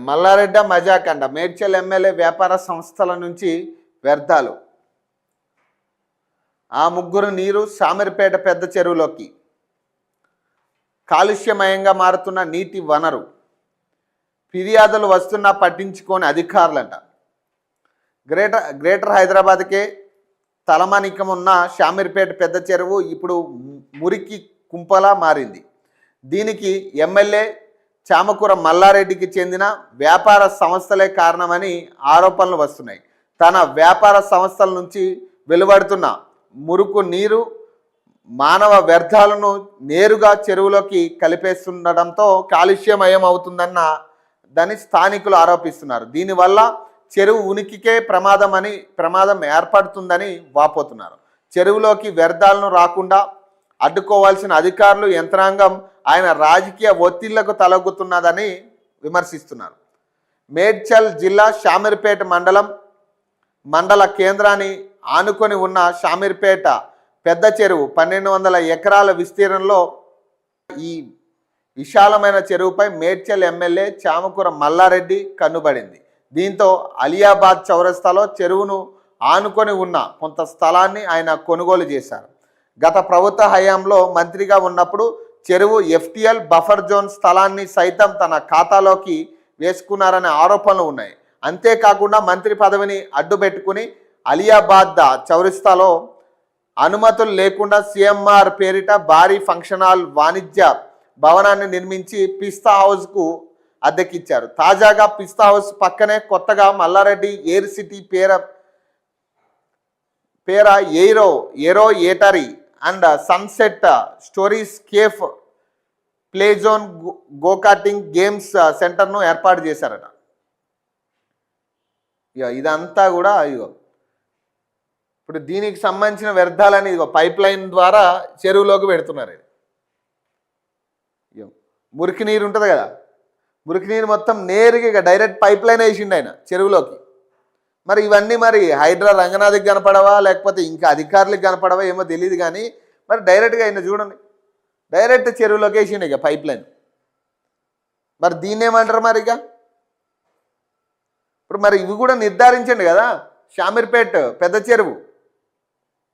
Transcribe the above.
Mallareddy మజాకండ Medchal MLA వ్యాపార సంస్థల నుంచి వ్యర్థాలు. ఆ ముగ్గురు నీరు శామీర్పేట పెద్ద చెరువులోకి. కాలుష్యమయంగా మారుతున్న నీటి వనరు. ఫిర్యాదులు వస్తున్నా పట్టించుకోని అధికారులంట. గ్రేటర్ హైదరాబాద్కే తలమానికం ఉన్న శామీర్పేట పెద్ద చెరువు ఇప్పుడు మురికి కుంపలా మారింది. దీనికి ఎమ్మెల్యే చామకూర మల్లారెడ్డికి చెందిన వ్యాపార సంస్థలే కారణమని ఆరోపణలు వస్తున్నాయి. తన వ్యాపార సంస్థల నుంచి వెలువడుతున్న మురుకు నీరు మానవ వ్యర్థాలను నేరుగా చెరువులోకి కలిపేస్తుండటంతో కాలుష్యమయం అవుతుందన్న దాన్ని స్థానికులు ఆరోపిస్తున్నారు. దీనివల్ల చెరువు ఉనికికే ప్రమాదం ఏర్పడుతుందని వాపోతున్నారు. చెరువులోకి వ్యర్థాలను రాకుండా అడ్డుకోవాల్సిన అధికారులు యంత్రాంగం ఆయన రాజకీయ ఒత్తిళ్లకు తలొగ్గుతున్నదని విమర్శిస్తున్నారు. మేడ్చల్ జిల్లా శామీర్పేట మండల కేంద్రాన్ని ఆనుకొని ఉన్న శామీర్పేట పెద్ద చెరువు 1200 ఎకరాల విస్తీర్ణంలో ఈ విశాలమైన చెరువుపై మేడ్చల్ ఎమ్మెల్యే చామకూర మల్లారెడ్డి కన్నుబడింది. దీంతో అలియాబాద్ చౌరస్తాలో చెరువును ఆనుకొని ఉన్న కొంత స్థలాన్ని ఆయన కొనుగోలు చేశారు. గత ప్రభుత్వ హయాంలో మంత్రిగా ఉన్నప్పుడు చెరువు ఎఫ్టిఎల్ బఫర్ జోన్ స్థలాన్ని సైతం తన ఖాతాలోకి వేసుకున్నారనే ఆరోపణలు ఉన్నాయి. అంతేకాకుండా మంత్రి పదవిని అడ్డుపెట్టుకుని అలియాబాద్ చౌరస్తాలో అనుమతులు లేకుండా సిఎంఆర్ పేరిట భారీ ఫంక్షన్ హాల్ వాణిజ్య భవనాన్ని నిర్మించి పిస్తా హౌస్కు అద్దెకిచ్చారు. తాజాగా పిస్తా హౌస్ పక్కనే కొత్తగా మల్లారెడ్డి ఎయిర్ సిటీ పేర aero eatery and sunset stories cafe play zone go karting games సెంటర్ను ఏర్పాటు చేశారట. ఇదంతా కూడా ఇప్పుడు దీనికి సంబంధించిన వ్యర్థాలని పైప్ లైన్ ద్వారా చెరువులోకి పెడుతున్నారు. మురికి నీరు ఉంటుంది కదా, మురికి నీరు మొత్తం నేరుగా డైరెక్ట్ పైప్ లైన్ వేసిండు ఆయన చెరువులోకి. మరి ఇవన్నీ మరి హైడ్రా రంగనాథ్కి కనపడవా లేకపోతే ఇంకా అధికారులకు కనపడవా ఏమో తెలియదు, కానీ మరి డైరెక్ట్గా ఆయన చూడండి డైరెక్ట్ చెరువులోకి వేసిండు ఇక పైప్ లైన్. మరి దీన్ని ఏమంటారు మరి ఇక? ఇప్పుడు మరి ఇవి కూడా నిర్ధారించండి కదా. శామీర్పేట పెద్ద చెరువు